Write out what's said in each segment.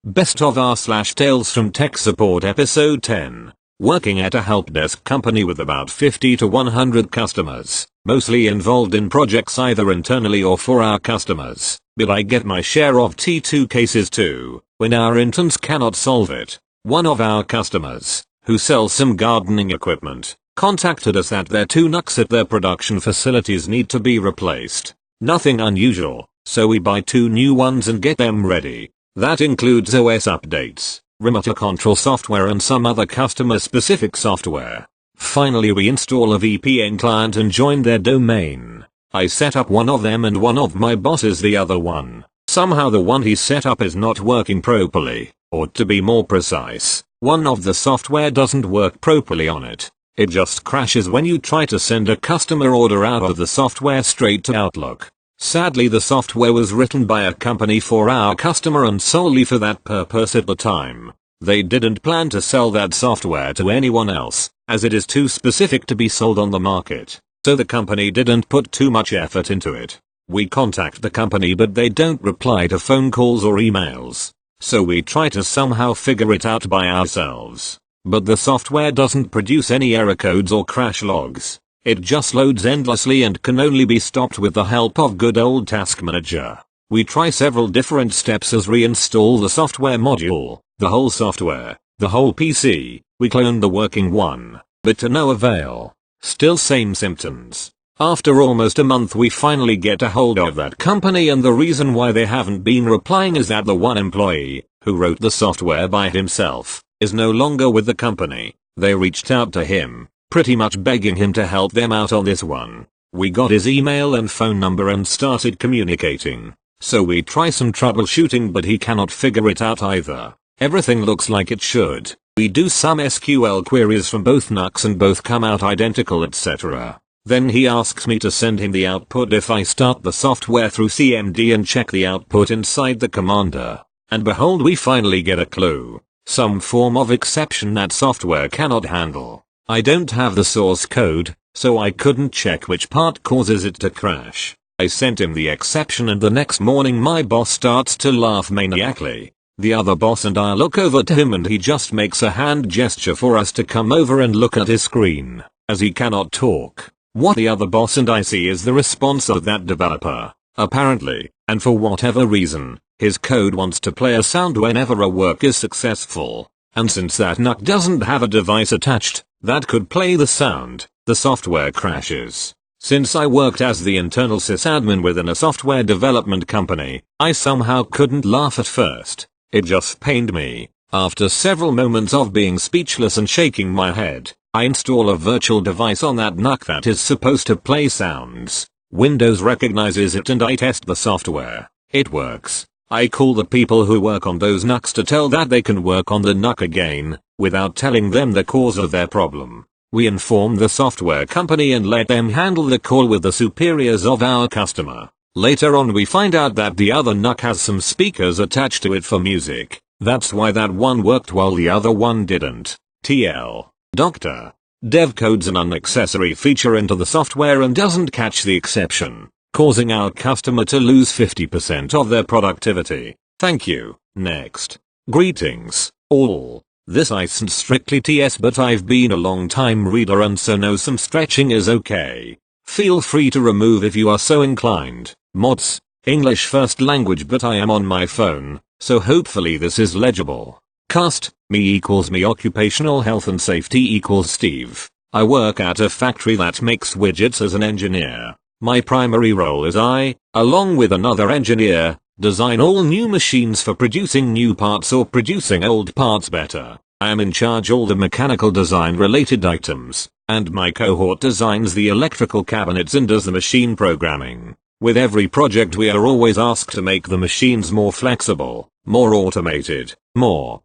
Best of r/Tales from Tech Support Episode 10. Working at a help desk company with about 50 to 100 customers, mostly involved in projects either internally or for our customers, but I get my share of T2 cases too, when our interns cannot solve it. One of our customers, who sells some gardening equipment, contacted us that their two NUCs at their production facilities need to be replaced. Nothing unusual, so we buy two new ones and get them ready. That includes OS updates, remote control software and some other customer-specific software. Finally we install a VPN client and join their domain. I set up one of them and one of my bosses the other one. Somehow the one he set up is not working properly, or to be more precise, one of the software doesn't work properly on it. It just crashes when you try to send a customer order out of the software straight to Outlook. Sadly the software was written by a company for our customer and solely for that purpose at the time. They didn't plan to sell that software to anyone else, as it is too specific to be sold on the market, so the company didn't put too much effort into it. We contact the company but they don't reply to phone calls or emails, so we try to somehow figure it out by ourselves. But the software doesn't produce any error codes or crash logs. It just loads endlessly and can only be stopped with the help of good old Task Manager. We try several different steps as reinstall the software module, the whole software, the whole PC, we clone the working one, but to no avail. Still same symptoms. After almost a month we finally get a hold of that company and the reason why they haven't been replying is that the one employee, who wrote the software by himself, is no longer with the company. They reached out to him, pretty much begging him to help them out on this one. We got his email and phone number and started communicating. So we try some troubleshooting but he cannot figure it out either. Everything looks like it should. We do some SQL queries from both NUCs and both come out identical etc. Then he asks me to send him the output if I start the software through CMD and check the output inside the commander. And behold we finally get a clue. Some form of exception that software cannot handle. I don't have the source code, so I couldn't check which part causes it to crash. I sent him the exception and the next morning my boss starts to laugh maniacally. The other boss and I look over to him and he just makes a hand gesture for us to come over and look at his screen, as he cannot talk. What the other boss and I see is the response of that developer. Apparently, and for whatever reason, his code wants to play a sound whenever a work is successful. And since that NUC doesn't have a device attached that could play the sound, the software crashes. Since I worked as the internal sysadmin within a software development company, I somehow couldn't laugh at first. It just pained me. After several moments of being speechless and shaking my head, I install a virtual device on that NUC that is supposed to play sounds. Windows recognizes it and I test the software. It works. I call the people who work on those NUCs to tell that they can work on the NUC again, without telling them the cause of their problem. We inform the software company and let them handle the call with the superiors of our customer. Later on we find out that the other NUC has some speakers attached to it for music. That's why that one worked while the other one didn't. TL. Doctor. Dev codes an unnecessary feature into the software and doesn't catch the exception, causing our customer to lose 50% of their productivity. Thank you. Next. Greetings, all. This isn't strictly TS but I've been a long time reader and so know some stretching is okay. Feel free to remove if you are so inclined. Mods. English first language but I am on my phone, so hopefully this is legible. Cast. Me equals me occupational health and safety equals Steve. I work at a factory that makes widgets as an engineer. My primary role is I, along with another engineer, design all new machines for producing new parts or producing old parts better. I am in charge all the mechanical design related items, and my cohort designs the electrical cabinets and does the machine programming. With every project we are always asked to make the machines more flexible, more automated, more.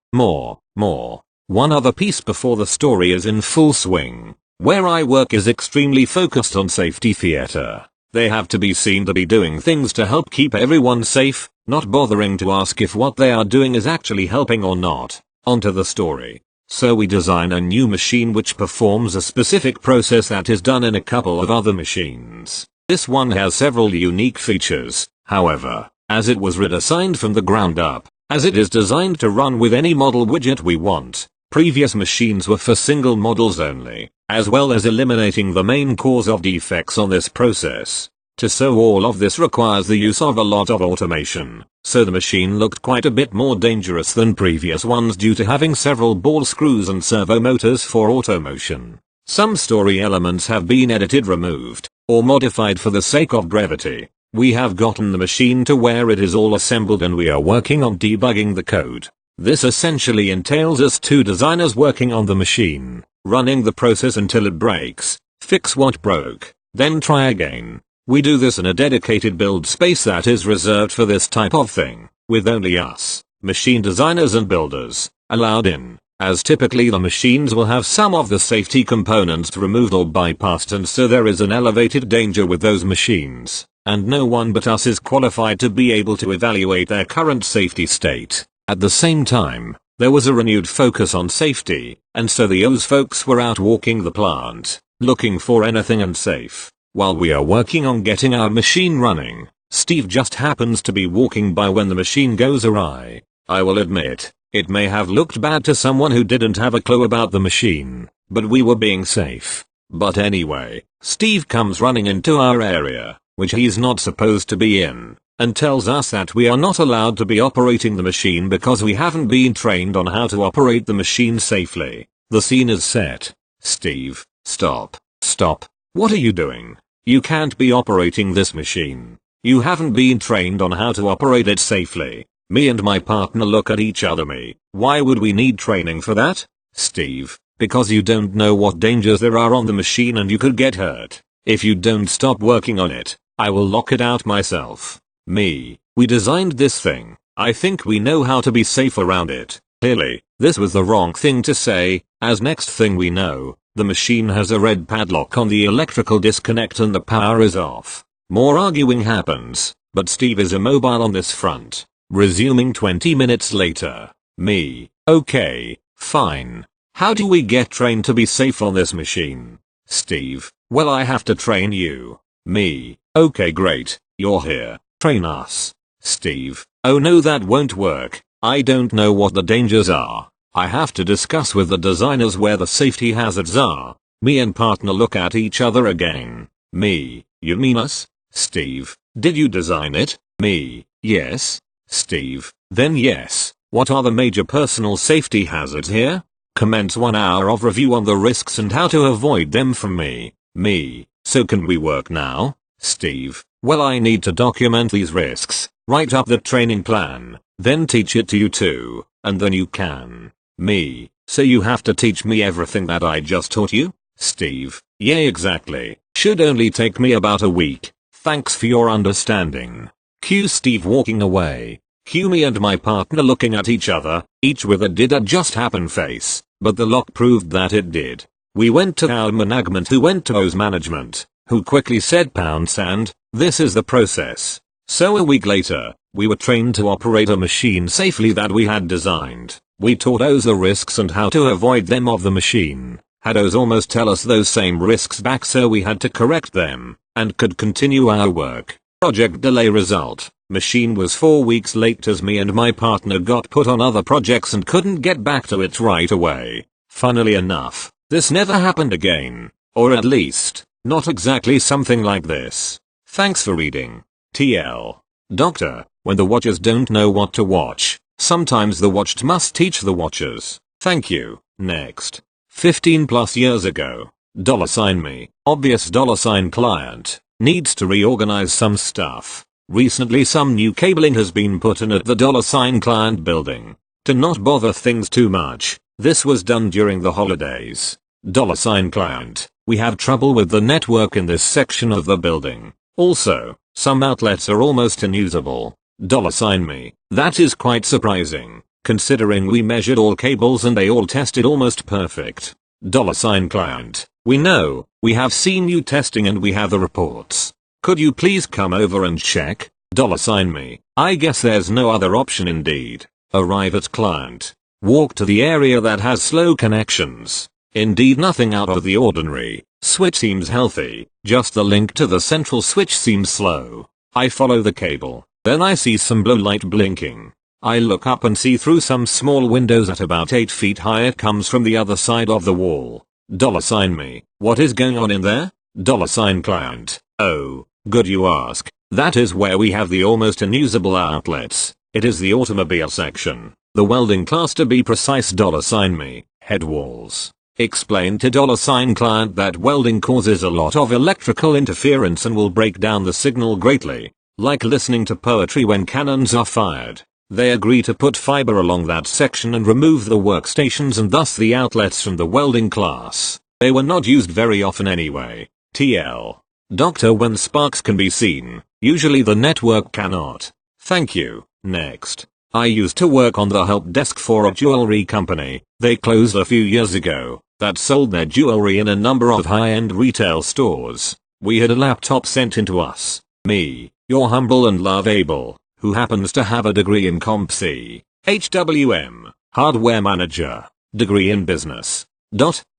One other piece before the story is in full swing. Where I work is extremely focused on safety theater. They have to be seen to be doing things to help keep everyone safe, not bothering to ask if what they are doing is actually helping or not. Onto the story. So we design a new machine which performs a specific process that is done in a couple of other machines. This one has several unique features, however, as it was redesigned from the ground up. as it is designed to run with any model widget we want. Previous machines were for single models only, as well as eliminating the main cause of defects on this process. To sew all of this requires the use of a lot of automation, so the machine looked quite a bit more dangerous than previous ones due to having several ball screws and servo motors for automotion. Some story elements have been edited, removed, or modified for the sake of brevity. We have gotten the machine to where it is all assembled and we are working on debugging the code. This essentially entails us two designers working on the machine, running the process until it breaks, fix what broke, then try again. We do this in a dedicated build space that is reserved for this type of thing, with only us, machine designers and builders, allowed in, as typically the machines will have some of the safety components removed or bypassed, and so there is an elevated danger with those machines, and no one but us is qualified to be able to evaluate their current safety state. At the same time, there was a renewed focus on safety, and so the OS folks were out walking the plant, looking for anything unsafe. While we are working on getting our machine running, Steve just happens to be walking by when the machine goes awry. I will admit, it may have looked bad to someone who didn't have a clue about the machine, but we were being safe. But anyway, Steve comes running into our area, which he's not supposed to be in, and tells us that we are not allowed to be operating the machine because we haven't been trained on how to operate the machine safely. The scene is set. Steve, stop. Stop. What are you doing? You can't be operating this machine. You haven't been trained on how to operate it safely. Me and my partner look at each other. Why would we need training for that? Steve, because you don't know what dangers there are on the machine and you could get hurt. If you don't stop working on it, I will lock it out myself. Me, we designed this thing. I think we know how to be safe around it. Clearly, this was the wrong thing to say, as next thing we know, the machine has a red padlock on the electrical disconnect and the power is off. More arguing happens, but Steve is immobile on this front. Resuming 20 minutes later. Me, okay, fine. How do we get trained to be safe on this machine? Steve, well, I have to train you. Me, okay, great, you're here, train us. Steve, oh no, that won't work. I don't know what the dangers are. I have to discuss with the designers where the safety hazards are. Me and partner look at each other again. Me, you mean us? Steve, did you design it? Me, yes. Steve, then yes. What are the major personal safety hazards here? Commence 1 hour of review on the risks and how to avoid them from me. Me, so can we work now? Steve, well, I need to document these risks, write up the training plan, then teach it to you too, and then you can. Me, so you have to teach me everything that I just taught you? Steve, yeah, exactly. Should only take me about a week. Thanks for your understanding. Cue Steve walking away. Cue me and my partner looking at each other, each with a did that just happen face, but the lock proved that it did. We went to our management, who went to OS management, who quickly said £, this is the process. So a week later, we were trained to operate a machine safely that we had designed. We taught OS the risks and how to avoid them of the machine. Had OS almost tell us those same risks back, so we had to correct them, and could continue our work. Project delay result. Machine was 4 weeks late as me and my partner got put on other projects and couldn't get back to it right away. Funnily enough, this never happened again. Or at least, not exactly something like this. Thanks for reading. TL. Doctor, when the watchers don't know what to watch, sometimes the watched must teach the watchers. Thank you. Next. 15+ years ago. $me. Obvious $client. Needs to reorganize some stuff. Recently some new cabling has been put in at the $client building. To not bother things too much. This was done during the holidays. $client. We have trouble with the network in this section of the building. Also, some outlets are almost unusable. $me. That is quite surprising, considering we measured all cables and they all tested almost perfect. $client. We know, we have seen you testing and we have the reports. Could you please come over and check? $me. I guess there's no other option indeed. Arrive at client. Walk to the area that has slow connections. Indeed, nothing out of the ordinary. Switch seems healthy, just the link to the central switch seems slow. I follow the cable, then I see some blue light blinking. I look up and see through some small windows at about 8 feet high it comes from the other side of the wall. $me. What is going on in there? $client. Oh, good you ask. That is where we have the almost unusable outlets. It is the automobile section. The welding class to be precise. $me. Head walls. Explain to $client that welding causes a lot of electrical interference and will break down the signal greatly. Like listening to poetry when cannons are fired. They agree to put fiber along that section and remove the workstations and thus the outlets from the welding class. They were not used very often anyway. TL. Doctor, when sparks can be seen, usually the network cannot. Thank you. Next. I used to work on the help desk for a jewelry company. They closed a few years ago. That sold their jewelry in a number of high-end retail stores. We had a laptop sent in to us. Me, your humble and lovable, who happens to have a degree in Comp C, HWM, hardware manager, degree in business.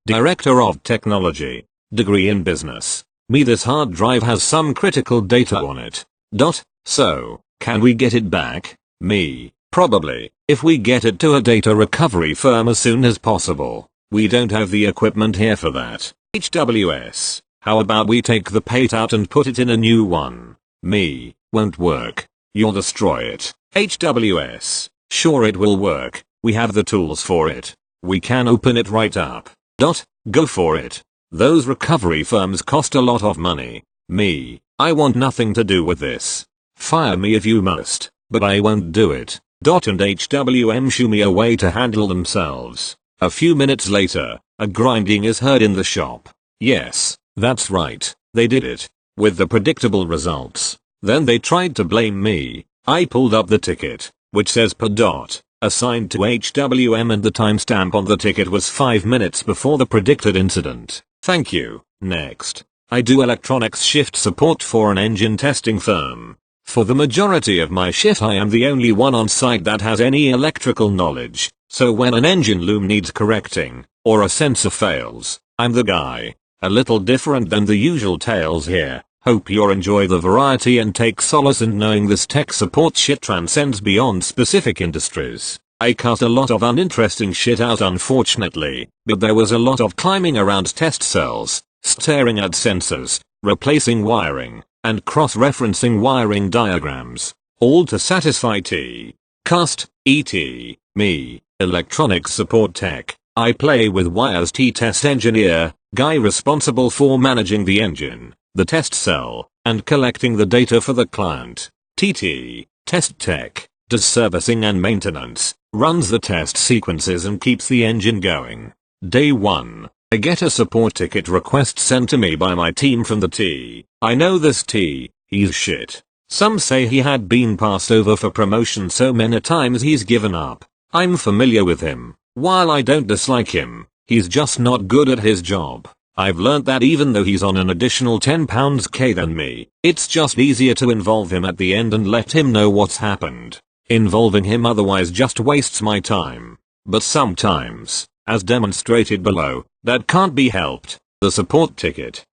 Director of technology, degree in business. Me, this hard drive has some critical data on it. So, can we get it back? Me, probably, if we get it to a data recovery firm as soon as possible. We don't have the equipment here for that. HWS, how about we take the pate out and put it in a new one? Me, won't work. You'll destroy it. HWS, sure it will work. We have the tools for it. We can open it right up. Go for it. Those recovery firms cost a lot of money. Me, I want nothing to do with this. Fire me if you must, but I won't do it. And HWM shoo me away to handle themselves. A few minutes later, a grinding is heard in the shop. Yes, that's right, they did it. With the predictable results. Then they tried to blame me. I pulled up the ticket, which says per dot, assigned to HWM, and the timestamp on the ticket was 5 minutes before the predicted incident. Thank you. Next. I do electronics shift support for an engine testing firm. For the majority of my shift I am the only one on site that has any electrical knowledge, so when an engine loom needs correcting, or a sensor fails, I'm the guy. A little different than the usual tales here. Hope you enjoy the variety and take solace in knowing this tech support shit transcends beyond specific industries. I cut a lot of uninteresting shit out unfortunately, but there was a lot of climbing around test cells, staring at sensors, replacing wiring, and cross-referencing wiring diagrams, all to satisfy me, electronics support tech. I play with wires. Test engineer, guy responsible for managing the engine, the test cell, and collecting the data for the client. Test tech, does servicing and maintenance, runs the test sequences and keeps the engine going. Day 1. I get a support ticket request sent to me by my team from the T. I know this T, he's shit. Some say he had been passed over for promotion so many times he's given up. I'm familiar with him. While I don't dislike him, he's just not good at his job. I've learnt that even though he's on an additional £10k than me, it's just easier to involve him at the end and let him know what's happened. Involving him otherwise just wastes my time. But sometimes, as demonstrated below, that can't be helped. The support ticket.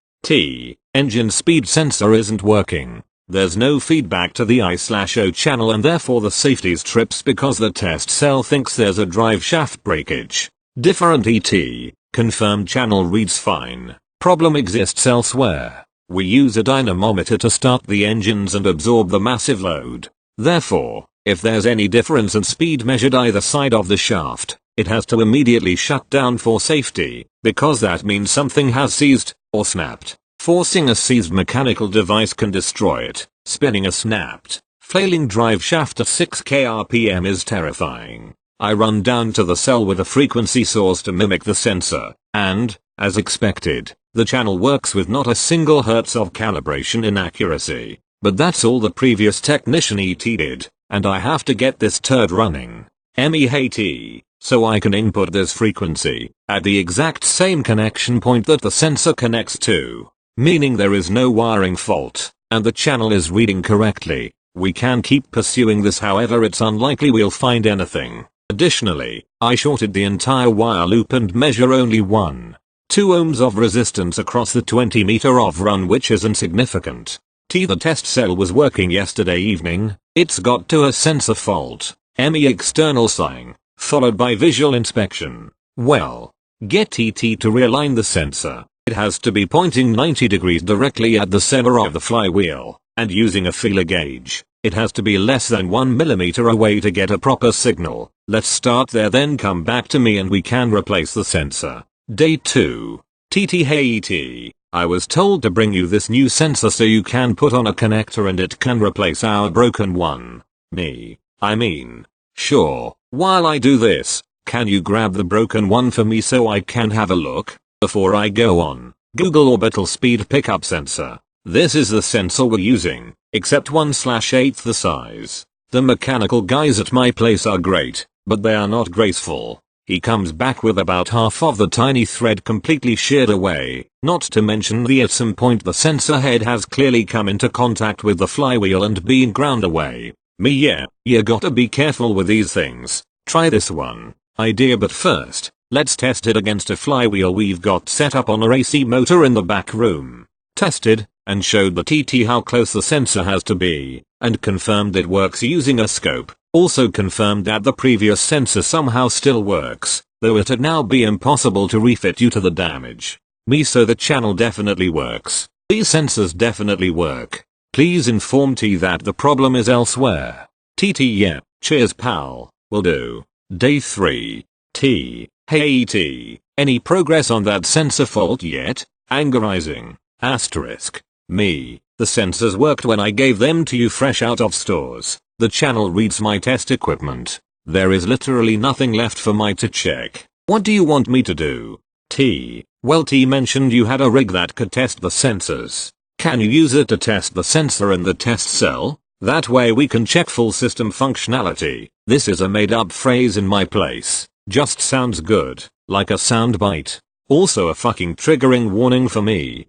Engine speed sensor isn't working. There's no feedback to the I/O channel and therefore the safety trips because the test cell thinks there's a drive shaft breakage. Different ET. Confirmed channel reads fine. Problem exists elsewhere. We use a dynamometer to start the engines and absorb the massive load. Therefore, if there's any difference in speed measured either side of the shaft, it has to immediately shut down for safety, because that means something has seized, or snapped. Forcing a seized mechanical device can destroy it. Spinning a snapped, flailing drive shaft at 6k RPM is terrifying. I run down to the cell with a frequency source to mimic the sensor, and, as expected, the channel works with not a single hertz of calibration inaccuracy. But that's all the previous technician ET did, and I have to get this turd running. MEHT, so I can input this frequency, at the exact same connection point that the sensor connects to. Meaning there is no wiring fault, and the channel is reading correctly. We can keep pursuing this, however it's unlikely we'll find anything. Additionally, I shorted the entire wire loop and measure only 1.2 ohms of resistance across the 20 meter of run, which is insignificant. The test cell was working yesterday evening. It's got to a sensor fault. ME external sighing, followed by visual inspection. Well, get TT to realign the sensor. It has to be pointing 90 degrees directly at the center of the flywheel, and using a feeler gauge, it has to be less than 1 millimeter away to get a proper signal. Let's start there, then come back to me and we can replace the sensor. Day 2. TT. Hey ET, I was told to bring you this new sensor so you can put on a connector and it can replace our broken one. Me. I mean, sure. While I do this, can you grab the broken one for me so I can have a look? Before I go on, Google orbital speed pickup sensor. This is the sensor we're using, except 1/8 the size. The mechanical guys at my place are great, but they are not graceful. He comes back with about half of the tiny thread completely sheared away, not to mention at some point the sensor head has clearly come into contact with the flywheel and been ground away. Yeah, you gotta be careful with these things. Try this one. Idea, but first, let's test it against a flywheel we've got set up on a AC motor in the back room. Tested, and showed the TT how close the sensor has to be, and confirmed it works using a scope. Also confirmed that the previous sensor somehow still works, though it'd now be impossible to refit due to the damage. So the channel definitely works. These sensors definitely work. Please inform T that the problem is elsewhere. TT. Yeah, cheers pal, will do. Day 3. T. Hey T, any progress on that sensor fault yet? Angerizing. Asterisk. Me. The sensors worked when I gave them to you fresh out of stores. The channel reads my test equipment. There is literally nothing left for me to check. What do you want me to do? T. Well, T mentioned you had a rig that could test the sensors. Can you use it to test the sensor in the test cell? That way we can check full system functionality. This is a made up phrase in my place. Just sounds good, like a soundbite. Also a fucking triggering warning for me.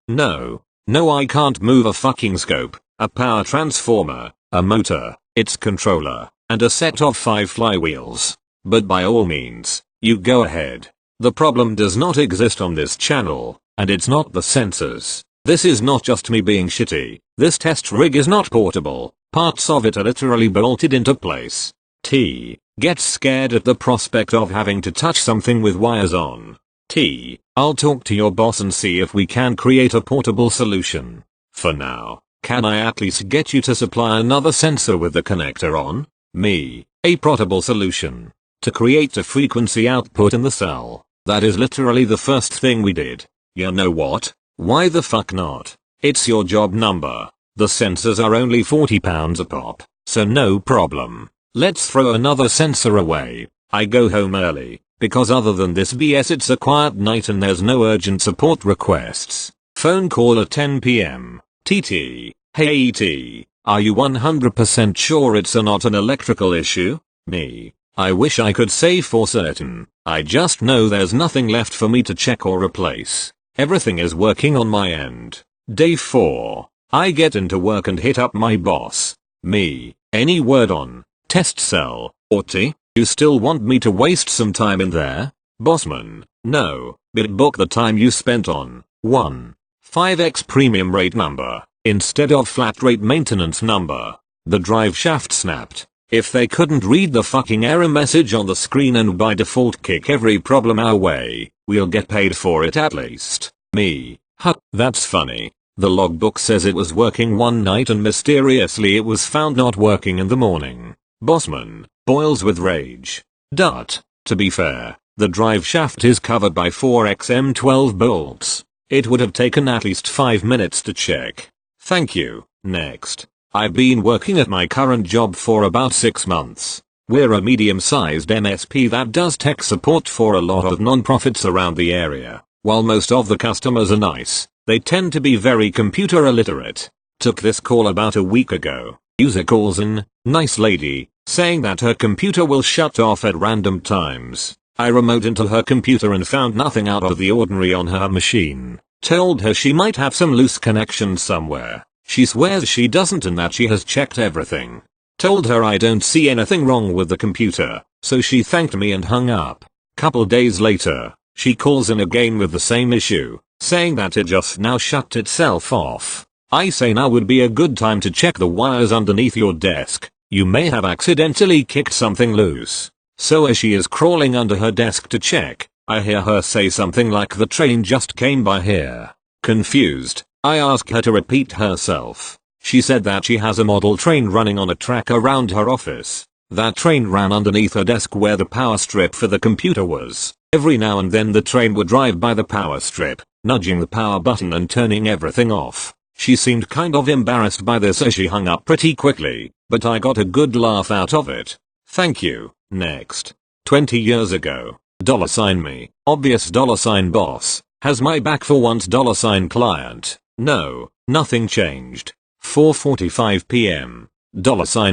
No, I can't move a fucking scope, a power transformer, a motor, its controller, and a set of 5 flywheels. But by all means, you go ahead. The problem does not exist on this channel, and it's not the sensors. This is not just me being shitty. This test rig is not portable. Parts of it are literally bolted into place. T. Gets scared at the prospect of having to touch something with wires on. T. I'll talk to your boss and see if we can create a portable solution. For now, can I at least get you to supply another sensor with the connector on? Me. A portable solution. To create a frequency output in the cell. That is literally the first thing we did. You know what? Why the fuck not? It's your job number. The sensors are only £40 a pop, so no problem. Let's throw another sensor away. I go home early, because other than this BS it's a quiet night and there's no urgent support requests. Phone call at 10 PM. TT. Hey ET, are you 100% sure it's not an electrical issue? Me. I wish I could say for certain. I just know there's nothing left for me to check or replace. Everything is working on my end. Day 4. I get into work and hit up my boss. Me. Any word on test cell, or T? You still want me to waste some time in there? Bossman. No, but book the time you spent on 1. 5x premium rate number, instead of flat rate maintenance number. The drive shaft snapped. If they couldn't read the fucking error message on the screen and by default kick every problem our way, we'll get paid for it at least. Me. Huh, that's funny. The logbook says it was working one night and mysteriously it was found not working in the morning. Bossman. Boils with rage. To be fair, the drive shaft is covered by 4XM12 bolts. It would have taken at least 5 minutes to check. Thank you. Next. I've been working at my current job for about 6 months. We're a medium-sized MSP that does tech support for a lot of non-profits around the area. While most of the customers are nice, they tend to be very computer illiterate. Took this call about a week ago. User calls in, nice lady, saying that her computer will shut off at random times. I remote into her computer and found nothing out of the ordinary on her machine. Told her she might have some loose connection somewhere. She swears she doesn't and that she has checked everything. Told her I don't see anything wrong with the computer, so she thanked me and hung up. Couple days later, she calls in again with the same issue, saying that it just now shut itself off. I say now would be a good time to check the wires underneath your desk. You may have accidentally kicked something loose. So as she is crawling under her desk to check, I hear her say something like the train just came by here. Confused, I ask her to repeat herself. She said that she has a model train running on a track around her office. That train ran underneath her desk where the power strip for the computer was. Every now and then the train would drive by the power strip, nudging the power button and turning everything off. She seemed kind of embarrassed by this as she hung up pretty quickly, but I got a good laugh out of it. Thank you. Next. 20 years ago. $me. Obvious $boss. Has my back for once $client. No, nothing changed. 4:45 p.m.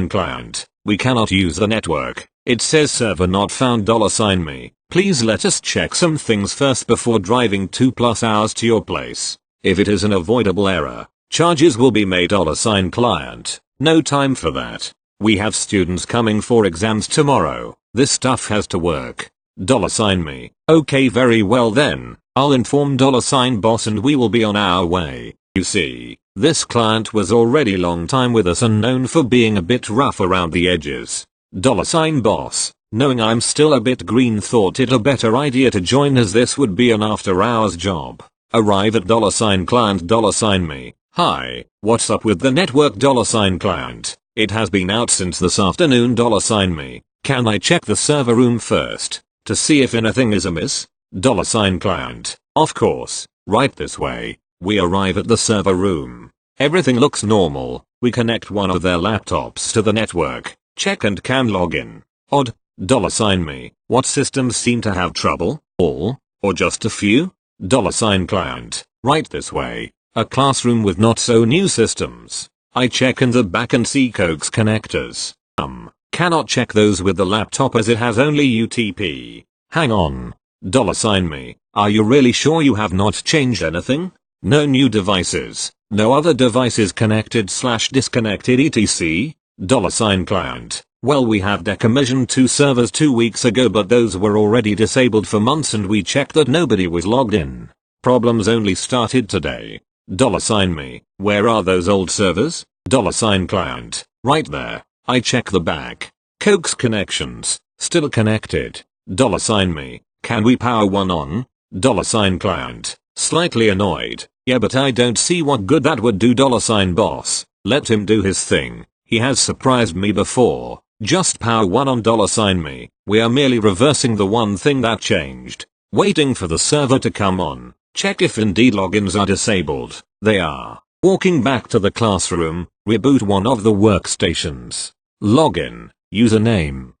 $client. We cannot use the network. It says server not found $me. Please let us check some things first before driving 2+ hours to your place. If it is an avoidable error, charges will be made $client. No time for that. We have students coming for exams tomorrow. This stuff has to work. $me. Okay, very well then. I'll inform $boss and we will be on our way. You see, this client was already long time with us and known for being a bit rough around the edges. $boss, knowing I'm still a bit green, thought it a better idea to join as this would be an after hours job. Arrive at $client $me. Hi, what's up with the network $client? It has been out since this afternoon $me. Can I check the server room first to see if anything is amiss? $client. Of course, right this way. We arrive at the server room. Everything looks normal. We connect one of their laptops to the network, check and can log in. Odd. $me. What systems seem to have trouble? All? Or just a few? $client. Right this way. A classroom with not so new systems. I check in the back and see Coax connectors. Cannot check those with the laptop as it has only UTP. Hang on. $me. Are you really sure you have not changed anything? No new devices, no other devices connected/disconnected etc? $client. Well, we have decommissioned 2 servers 2 weeks ago, but those were already disabled for months and we checked that nobody was logged in. Problems only started today. $me. Where are those old servers? $client. Right there. I check the back. Coax connections, still connected. $me. Can we power one on? $client. Slightly annoyed. Yeah, but I don't see what good that would do. $boss. Let him do his thing. He has surprised me before. Just power one on $me. We are merely reversing the one thing that changed. Waiting for the server to come on. Check if indeed logins are disabled. They are. Walking back to the classroom, reboot one of the workstations. Login. Username.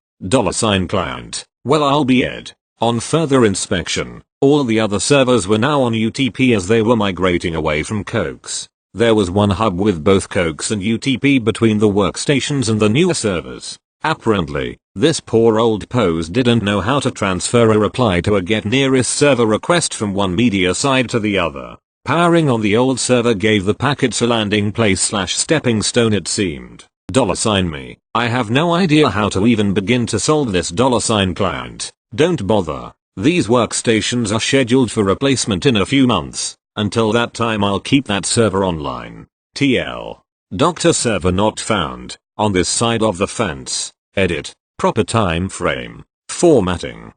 $client. Well, I'll be Ed. On further inspection, all the other servers were now on UTP as they were migrating away from Coax. There was one hub with both Coax and UTP between the workstations and the newer servers. Apparently, this poor old pose didn't know how to transfer a reply to a get nearest server request from one media side to the other. Powering on the old server gave the packets a landing place/stepping stone, it seemed. $me. I have no idea how to even begin to solve this $client. Don't bother. These workstations are scheduled for replacement in a few months. Until that time I'll keep that server online. TL. Doctor server not found. On this side of the fence. Edit. Proper time frame. Formatting.